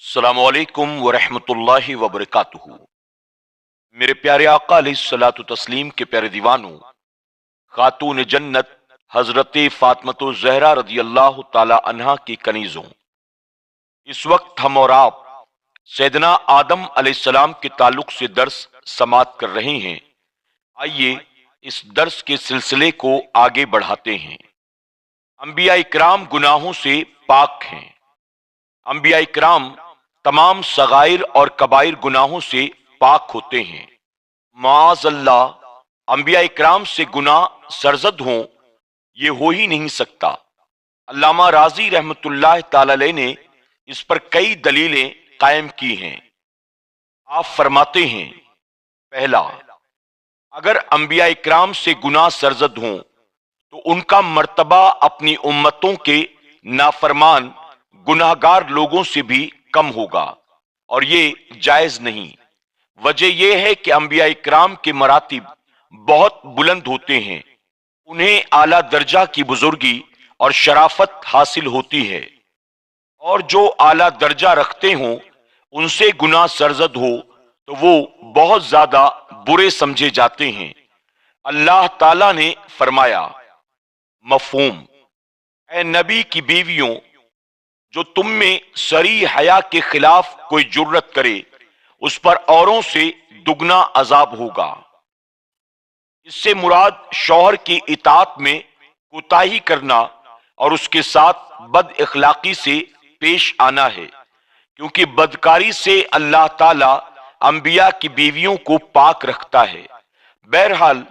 السلام علیکم ورحمۃ اللہ وبرکاتہ۔ میرے پیارے آقا علیہ الصلوۃ تسلیم کے پیارے دیوانوں، خاتون جنت حضرت فاطمۃ الزہرا رضی اللہ تعالی عنہا کی کنیزوں، اس وقت ہم اور آپ سیدنا آدم علیہ السلام کے تعلق سے درس سماعت کر رہے ہیں۔ آئیے اس درس کے سلسلے کو آگے بڑھاتے ہیں۔ انبیاء کرام گناہوں سے پاک ہیں۔ انبیاء کرام تمام صغائر اور کبائر گناہوں سے پاک ہوتے ہیں۔ معاذ اللہ، انبیاء کرام سے گناہ سرزد ہوں، یہ ہو ہی نہیں سکتا۔ علامہ راضی رحمت اللہ تعالی علیہ نے اس پر کئی دلیلیں قائم کی ہیں۔ آپ فرماتے ہیں، پہلا، اگر انبیاء کرام سے گناہ سرزد ہوں تو ان کا مرتبہ اپنی امتوں کے نافرمان گناہگار لوگوں سے بھی کم ہوگا، اور یہ جائز نہیں۔ وجہ یہ ہے کہ انبیاء کرام کے مراتب بہت بلند ہوتے ہیں، انہیں اعلیٰ درجہ کی بزرگی اور شرافت حاصل ہوتی ہے، اور جو اعلیٰ درجہ رکھتے ہوں ان سے گناہ سرزد ہو تو وہ بہت زیادہ برے سمجھے جاتے ہیں۔ اللہ تعالیٰ نے فرمایا، مفہوم: اے نبی کی بیویوں، جو تم میں صریح حیا کے خلاف کوئی جرت کرے اس پر اوروں سے دگنا عذاب ہوگا۔ اس سے مراد شوہر کی اطاعت میں کوتاہی کرنا اور اس کے ساتھ بد اخلاقی سے پیش آنا ہے، کیونکہ بدکاری سے اللہ تعالی انبیاء کی بیویوں کو پاک رکھتا ہے۔ بہرحال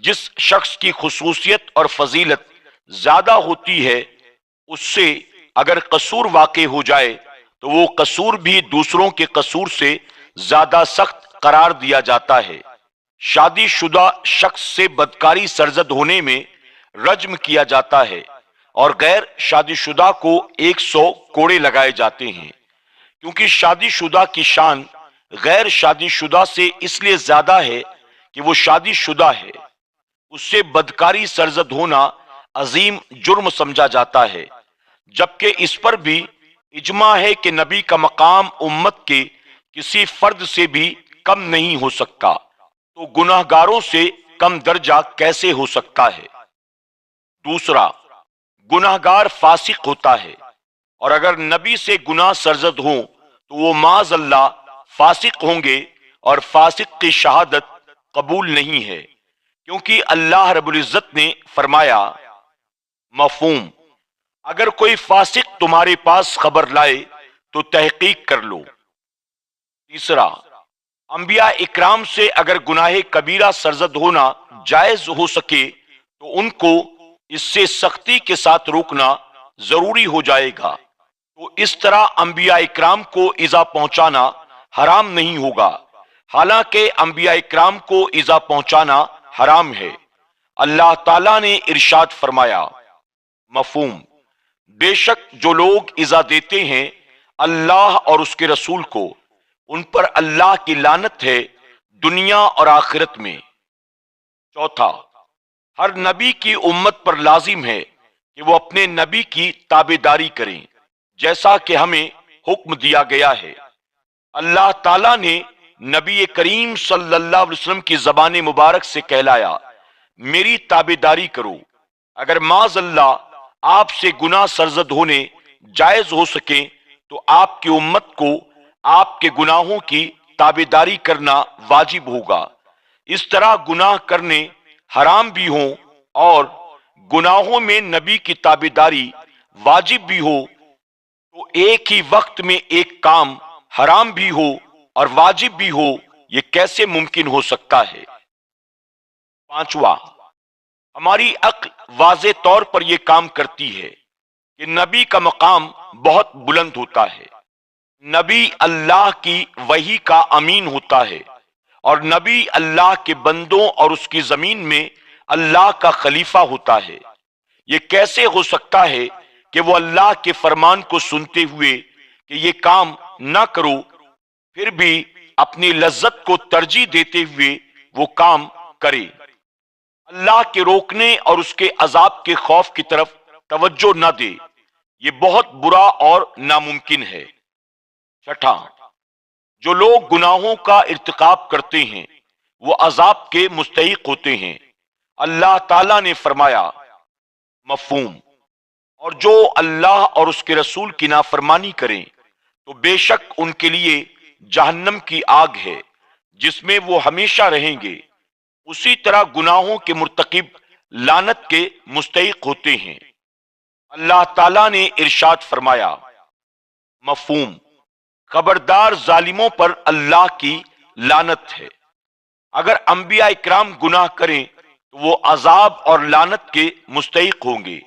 جس شخص کی خصوصیت اور فضیلت زیادہ ہوتی ہے، اس سے اگر قصور واقع ہو جائے تو وہ قصور بھی دوسروں کے قصور سے زیادہ سخت قرار دیا جاتا ہے۔ شادی شدہ شخص سے بدکاری سرزد ہونے میں رجم کیا جاتا ہے، اور غیر شادی شدہ کو 100 کوڑے لگائے جاتے ہیں، کیونکہ شادی شدہ کی شان غیر شادی شدہ سے اس لیے زیادہ ہے کہ وہ شادی شدہ ہے۔ اس سے بدکاری سرزد ہونا عظیم جرم سمجھا جاتا ہے، جبکہ اس پر بھی اجماع ہے کہ نبی کا مقام امت کے کسی فرد سے بھی کم نہیں ہو سکتا، تو گناہ گاروں سے کم درجہ کیسے ہو سکتا ہے؟ دوسرا، گناہ گار فاسق ہوتا ہے، اور اگر نبی سے گناہ سرزد ہوں تو وہ معاذ اللہ فاسق ہوں گے، اور فاسق کی شہادت قبول نہیں ہے، کیونکہ اللہ رب العزت نے فرمایا، مفہوم: اگر کوئی فاسق تمہارے پاس خبر لائے تو تحقیق کر لو۔ تیسرا، انبیاء اکرام سے اگر گناہ کبیرہ سرزد ہونا جائز ہو سکے تو ان کو اس سے سختی کے ساتھ روکنا ضروری ہو جائے گا، تو اس طرح انبیاء اکرام کو ایذا پہنچانا حرام نہیں ہوگا، حالانکہ انبیاء اکرام کو ایذا پہنچانا حرام ہے۔ اللہ تعالیٰ نے ارشاد فرمایا، مفہوم: بے شک جو لوگ ایذا دیتے ہیں اللہ اور اس کے رسول کو، ان پر اللہ کی لعنت ہے دنیا اور آخرت میں۔ چوتھا، ہر نبی کی امت پر لازم ہے کہ وہ اپنے نبی کی تابعداری کریں، جیسا کہ ہمیں حکم دیا گیا ہے۔ اللہ تعالیٰ نے نبی کریم صلی اللہ علیہ وسلم کی زبان مبارک سے کہلایا، میری تابعداری کرو۔ اگر معاذ اللہ آپ سے گناہ سرزد ہونے جائز ہو سکیں تو آپ کی امت کو آپ کے گناہوں کی تابعداری کرنا واجب ہوگا۔ اس طرح گناہ کرنے حرام بھی ہوں اور گناہوں میں نبی کی تابعداری واجب بھی ہو، تو ایک ہی وقت میں ایک کام حرام بھی ہو اور واجب بھی ہو، یہ کیسے ممکن ہو سکتا ہے؟ پانچواں، ہماری عقل واضح طور پر یہ کام کرتی ہے کہ نبی کا مقام بہت بلند ہوتا ہے۔ نبی اللہ کی وحی کا امین ہوتا ہے، اور نبی اللہ کے بندوں اور اس کی زمین میں اللہ کا خلیفہ ہوتا ہے۔ یہ کیسے ہو سکتا ہے کہ وہ اللہ کے فرمان کو سنتے ہوئے کہ یہ کام نہ کرو، پھر بھی اپنی لذت کو ترجیح دیتے ہوئے وہ کام کرے؟ اللہ کے روکنے اور اس کے عذاب کے خوف کی طرف توجہ نہ دے، یہ بہت برا اور ناممکن ہے۔ छठा, जो लोग गुनाहों का इर्तिकाब करते हैं वो अजाब के मुस्तहिक होते हैं। अल्लाह ताला ने फरमाया, मफहूम, और जो अल्लाह और उसके रसूल की नाफरमानी करें तो बेशक उनके लिए जहन्नम की आग है जिसमें वो हमेशा रहेंगे। उसी तरह गुनाहों के मुर्तकिब लानत के मुस्तहिक होते हैं। अल्लाह ताला ने इरशाद फरमाया, मफहूम, खबरदार जालिमों पर अल्लाह की लानत है। अगर अंबिया इकराम गुनाह करें तो वो अजाब और लानत के मुस्तहिक होंगे।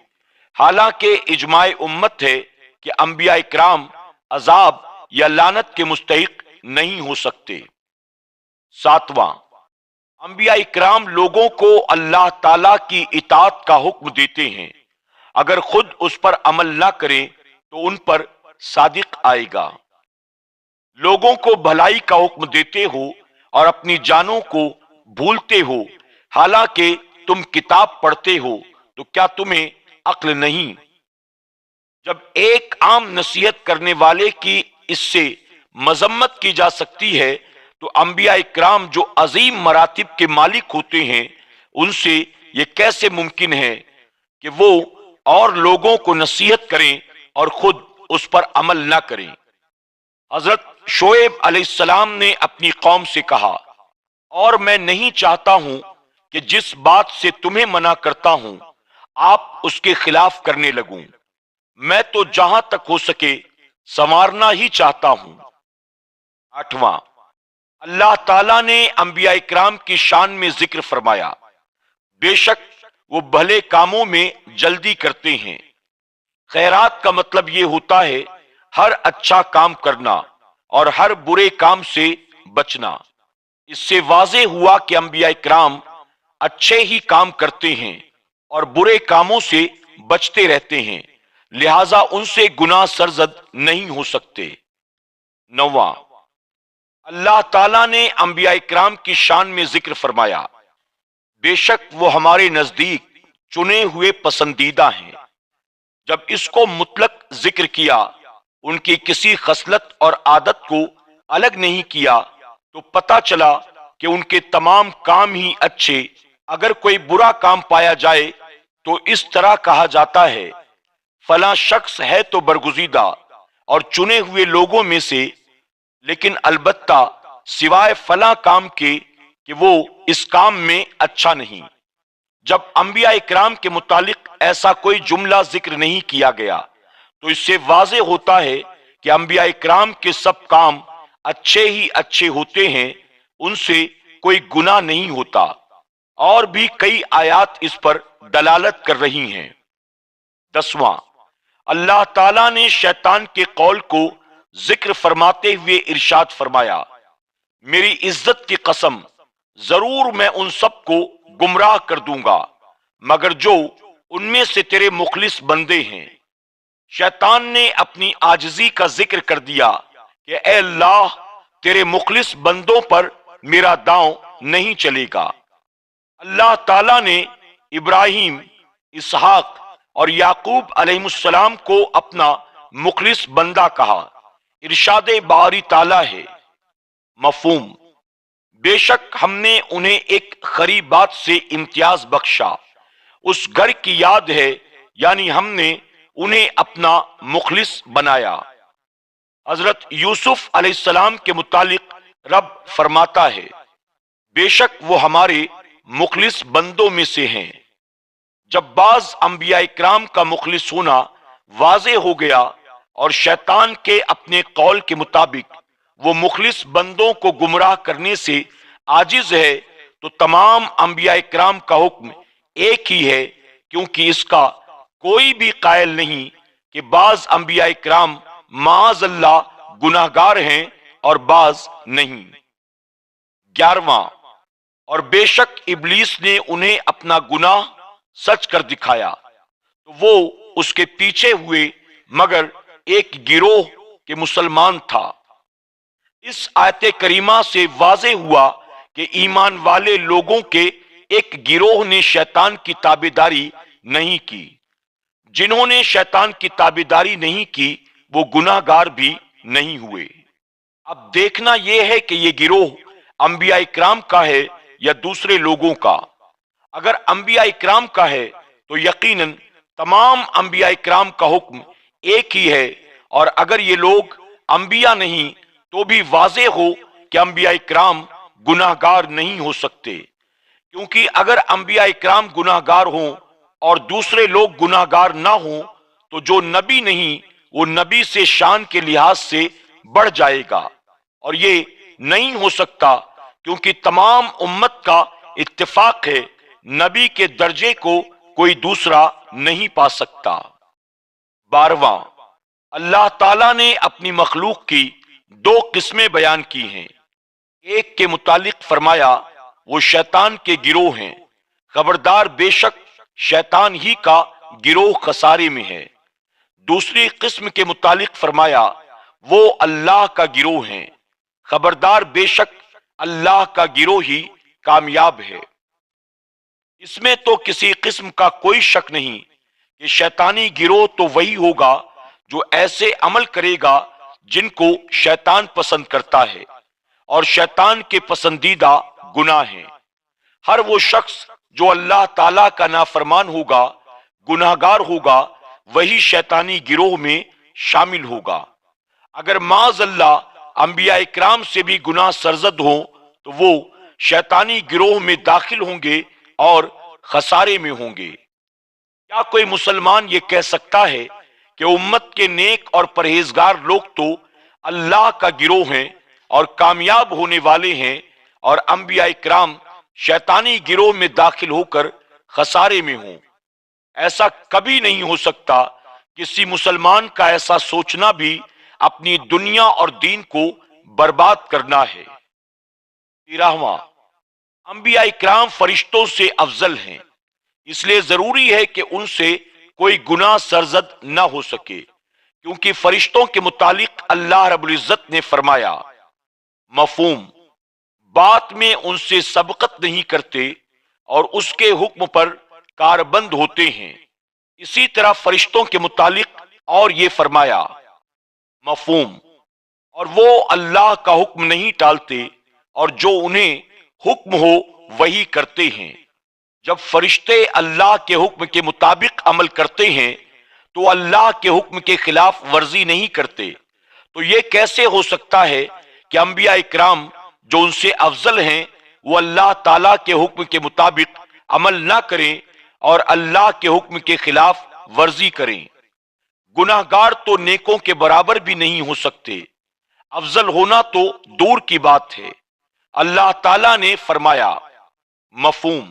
हालांकि इजमाए उम्मत है कि अंबिया इकराम अजाब या लानत के मुस्तहिक नहीं हो सकते। सातवां, अंबिया इकराम लोगों को अल्लाह ताला की इताअत का हुक्म देते हैं। अगर खुद उस पर अमल ना करें तो उन पर सादिक आएगा। लोगों को भलाई का हुक्म देते हो और अपनी जानों को भूलते हो, हालांकि तुम किताब पढ़ते हो, तो क्या तुम्हें अक्ल नहीं? जब एक आम नसीहत करने वाले की इससे मजम्मत की जा सकती है तो अंबिया इकराम जो अजीम मरातिब के मालिक होते हैं उनसे ये कैसे मुमकिन है कि वो और लोगों को नसीहत करें और खुद उस पर अमल ना करें। हजरत शोएब अलैहिस्सलाम ने अपनी कौम से कहा, और मैं नहीं चाहता हूं कि जिस बात से तुम्हें मना करता हूं आप उसके खिलाफ करने लगूं। मैं तो जहां तक हो सके संवारना ही चाहता हूं। आठवां, अल्लाह ताला ने अंबिया इकराम की शान में जिक्र फरमाया, बेशक वो भले कामों में जल्दी करते हैं। खैरात का मतलब ये होता है हर अच्छा काम करना और हर बुरे काम से बचना। इससे वाज़ेह हुआ कि अंबिया इकराम अच्छे ही काम करते हैं और बुरे कामों से बचते रहते हैं, लिहाजा उनसे गुनाह सरजद नहीं हो सकते। नौवां, अल्लाह ताला ने अंबिया इकराम की शान में जिक्र फरमाया, बेशक वो हमारे नजदीक चुने हुए पसंदीदा हैं। जब इसको मुतलक जिक्र किया, उनकी किसी खसलत और आदत को अलग नहीं किया, तो पता चला कि उनके तमाम काम ही अच्छे। अगर कोई बुरा काम पाया जाए तो इस तरह कहा जाता है, फला शख्स है तो बरगुजीदा और चुने हुए लोगों में से, लेकिन अलबत्ता सिवाय फला काम के कि वो इस काम में अच्छा नहीं। जब अंबिया इकराम के मुतालिक ऐसा कोई जुमला जिक्र नहीं किया गया तो इससे वाज़ेह होता है कि अंबिया इकराम के सब काम अच्छे ही अच्छे होते हैं, उनसे कोई गुनाह नहीं होता। और भी कई आयात इस पर दलालत कर रही हैं। 10वां, अल्लाह ताला ने शैतान के कौल को जिक्र फरमाते हुए इरशाद फरमाया, मेरी इज्जत की कसम, जरूर मैं उन सबको गुमराह कर दूंगा मगर जो उनमें से तेरे मुखलिस बंदे हैं। शैतान ने अपनी आजिजी का जिक्र कर दिया कि ए अल्लाह, तेरे मुखलिस बंदों पर मेरा दांव नहीं चलेगा। अल्लाह ताला ने इब्राहिम, इसहाक और याकूब अलैहिस्सलाम को अपना मुखलिस बंदा कहा। इरशाद बारी ताला है, मफहूम, बेशक हमने उन्हें एक खरी बात से इम्तियाज बख्शा। उस घर की याद है, यानी हमने उन्हें अपना मुखलिस बनाया। हजरत यूसुफ अलैहिस्सलाम के मुतालिक रब फरमाता है, बेशक वो हमारे मुखलिस बंदों में से हैं। जब बाज अंबिया इकराम का मुखलिस होना वाज़ेह हो गया और शैतान के अपने कौल के मुताबिक वो मुखलिस बंदों को गुमराह करने से आजिज है, तो तमाम अंबिया इकराम का हुक्म एक ही है, क्योंकि इसका कोई भी कायल नहीं कि बाज अंबिया इकराम माअज़ल्लाह गुनाहगार हैं और बाज नहीं। 11वां, और बेशक इब्लीस ने उन्हें अपना गुनाह सच कर दिखाया तो वो उसके पीछे हुए, मगर एक गिरोह के मुसलमान था। इस आयत करीमा से वाज़ेह हुआ कि ईमान वाले लोगों के एक गिरोह ने शैतान की ताबेदारी नहीं की। जिन्होंने शैतान की ताबेदारी नहीं की वो गुनाहगार भी नहीं हुए। अब देखना यह है कि यह गिरोह अंबिया इकराम का है या दूसरे लोगों का। अगर अंबिया इकराम का है तो यकीनन तमाम अंबिया इकराम का हुक्म एक ही है, और अगर ये लोग अंबिया नहीं तो भी वाज़ेह हो कि अंबिया इकराम गुनाहगार नहीं हो सकते, क्योंकि अगर अंबिया इकराम गुनाहगार हों और दूसरे लोग गुनाहगार ना हों तो जो नबी नहीं वो नबी से शान के लिहाज से बढ़ जाएगा, और ये नहीं हो सकता क्योंकि तमाम उम्मत का इत्तेफाक है नबी के दर्जे को कोई दूसरा नहीं पा सकता। 12वां, अल्लाह ताला ने अपनी मखलूक की दो किस्में बयान की हैं। एक के मुतालिक फरमाया वो शैतान के गिरोह हैं, खबरदार बेशक शैतान ही का गिरोह खसारे में है। दूसरी किस्म के मुतालिक फरमाया वो अल्लाह का गिरोह हैं, खबरदार बेशक अल्लाह का गिरोह ही कामयाब है। इसमें तो किसी किस्म का कोई शक नहीं कि शैतानी गिरोह तो वही होगा जो ऐसे अमल करेगा जिनको शैतान पसंद करता है, और शैतान के पसंदीदा गुनाह हैं। हर वो शख्स जो अल्लाह ताला का नाफरमान होगा, गुनाहगार होगा, वही शैतानी गिरोह में शामिल होगा। अगर माज़अल्लाह अंबिया इकराम से भी गुनाह सरजद हो तो वो शैतानी गिरोह में दाखिल होंगे और खसारे में होंगे। क्या कोई मुसलमान ये कह सकता है कि उम्मत के नेक और परहेजगार लोग तो अल्लाह का गिरोह हैं और कामयाब होने वाले हैं, और अंबिया इकराम शैतानी गिरोह में दाखिल होकर खसारे में हों? ऐसा कभी नहीं हो सकता। किसी मुसलमान का ऐसा सोचना भी अपनी दुनिया और दीन को बर्बाद करना है। 13वां, अंबिया इकराम फरिश्तों से अफजल हैं, इसलिए जरूरी है कि उनसे कोई गुनाह सरजद न हो सके, क्योंकि फरिश्तों के मुतालिक अल्लाह रब्बुल इज्जत ने फरमाया, मफहूम, बात में उनसे सबकत नहीं करते और उसके हुक्म पर कारबंद होते हैं। इसी तरह फरिश्तों के मुतालिक और ये फरमाया, मफहूम, और वो अल्लाह का हुक्म नहीं टालते और जो उन्हें हुक्म हो वही करते हैं। जब फरिश्ते अल्लाह के हुक्म के मुताबिक अमल करते हैं तो अल्लाह के हुक्म के खिलाफ वर्जी नहीं करते, तो ये कैसे हो सकता है कि अंबिया इकराम जो उनसे अफजल हैं वो अल्लाह ताला के हुक्म के मुताबिक अमल ना करें और अल्लाह के हुक्म के खिलाफ वर्जी करें? गुनाहगार तो नेकों के बराबर भी नहीं हो सकते, अफजल होना तो दूर की बात है। अल्लाह ताला ने फरमाया, मफहूम,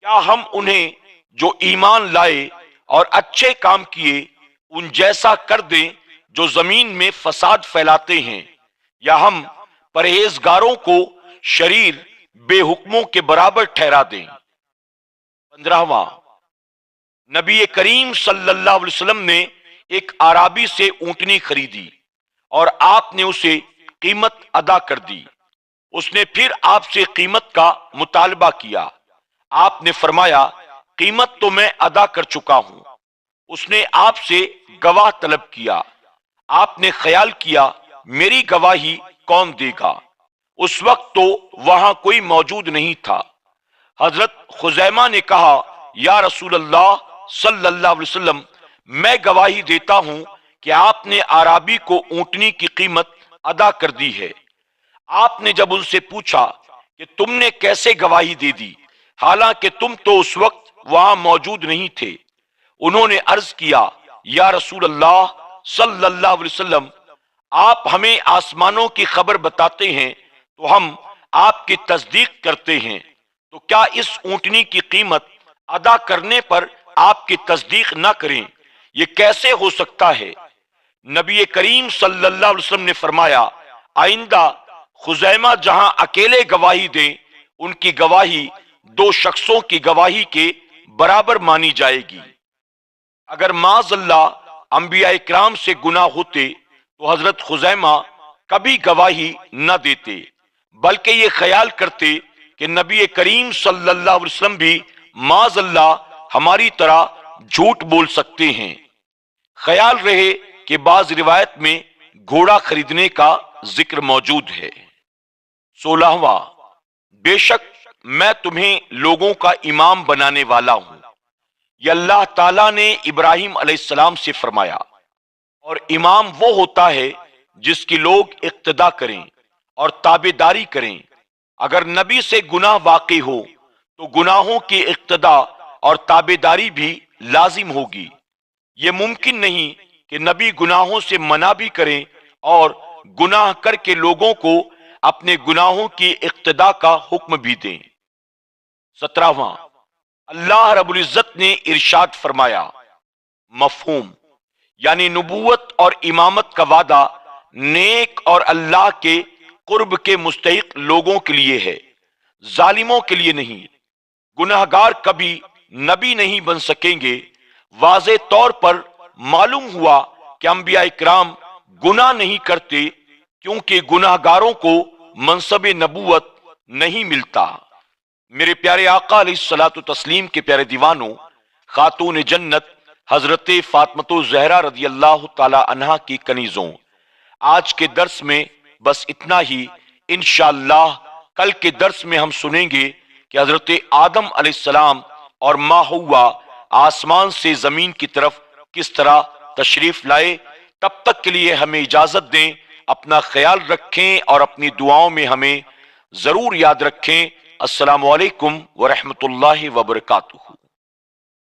क्या हम उन्हें जो ईमान लाए और अच्छे काम किए उन जैसा कर दें जो जमीन में फसाद फैलाते हैं, या हम परहेजगारों को शरीर बेहुक्मों के बराबर ठहरा दें? 15वां, नबी करीम सल्लल्लाहु अलैहि वसल्लम ने एक आराबी से ऊंटनी खरीदी और आपने उसे कीमत अदा कर दी। उसने फिर आपसे कीमत का मुतालबा किया। आपने फरमाया, कीमत तो मैं अदा कर चुका हूं। उसने आपसे गवाह तलब किया। आपने ख्याल किया, मेरी गवाही कौन देगा? उस वक्त तो वहां कोई मौजूद नहीं था। हजरत खुजैमा ने कहा, या रसूल अल्लाह सल्लल्लाहु अलैहि वसल्लम, मैं गवाही देता हूं कि आपने आराबी को ऊंटनी की कीमत अदा कर दी है। आपने जब उनसे पूछा कि तुमने कैसे गवाही दे दी, हालांकि तुम तो उस वक्त वहां मौजूद नहीं थे, उन्होंने अर्ज किया, या रसूल अल्लाह सल्लल्लाहु अलैहि वसल्लम, आप हमें आसमानों की खबर बताते हैं तो हम आपकी तस्दीक करते हैं, तो क्या इस ऊंटनी की कीमत अदा करने पर आपकी तस्दीक ना करें? ये कैसे हो सकता है? नबी करीम सल्लल्लाहु अलैहि वसल्लम ने फरमाया, आइंदा खुजैमा जहां अकेले गवाही दें, उनकी गवाही दो शख्सों की गवाही के बराबर मानी जाएगी। अगर माज़अल्लाह अंबिया इकराम से गुनाह होते तो हजरत खुजैमा कभी गवाही न देते, बल्कि ये ख्याल करते कि नबी करीम सल्लल्लाहु अलैहि वसल्लम भी माज़अल्लाह हमारी तरह झूठ बोल सकते हैं। ख्याल रहे कि बाज रिवायत में घोड़ा खरीदने का ذکر موجود ہے۔ 16واں، بے شک میں تمہیں لوگوں کا امام بنانے والا ہوں، یہ اللہ تعالیٰ نے ابراہیم علیہ السلام سے فرمایا، اور امام وہ ہوتا ہے جس کی لوگ اقتدا کریں اور تابع داری کریں۔ اگر نبی سے گناہ واقع ہو تو گناہوں کی اقتدا اور تابع داری بھی لازم ہوگی۔ یہ ممکن نہیں کہ نبی گناہوں سے منع بھی کریں اور گناہ کر کے لوگوں کو اپنے گناہوں کی اقتدا کا حکم بھی دیں۔ 17واں، اللہ رب العزت نے ارشاد فرمایا، مفہوم یعنی نبوت اور امامت کا وعدہ نیک اور اللہ کے قرب کے مستحق لوگوں کے لیے ہے، ظالموں کے لیے نہیں۔ گناہگار کبھی نبی نہیں بن سکیں گے۔ واضح طور پر معلوم ہوا کہ انبیاء اکرام گناہ نہیں کرتے، کیونکہ گناہگاروں کو منصب نبوت نہیں ملتا۔ میرے پیارے آقا علیہ الصلوۃ والتسلیم کے پیارے دیوانوں، خاتون جنت حضرت فاطمہ الزہرا رضی اللہ تعالی عنہا کی کنیزوں، آج کے درس میں بس اتنا ہی۔ انشاءاللہ کل کے درس میں ہم سنیں گے کہ حضرت آدم علیہ السلام اور ماں حوا آسمان سے زمین کی طرف کس طرح تشریف لائے۔ تب تک کے لیے ہمیں اجازت دیں، اپنا خیال رکھیں اور اپنی دعاؤں میں ہمیں ضرور یاد رکھیں۔ السلام علیکم ورحمۃ اللہ وبرکاتہ۔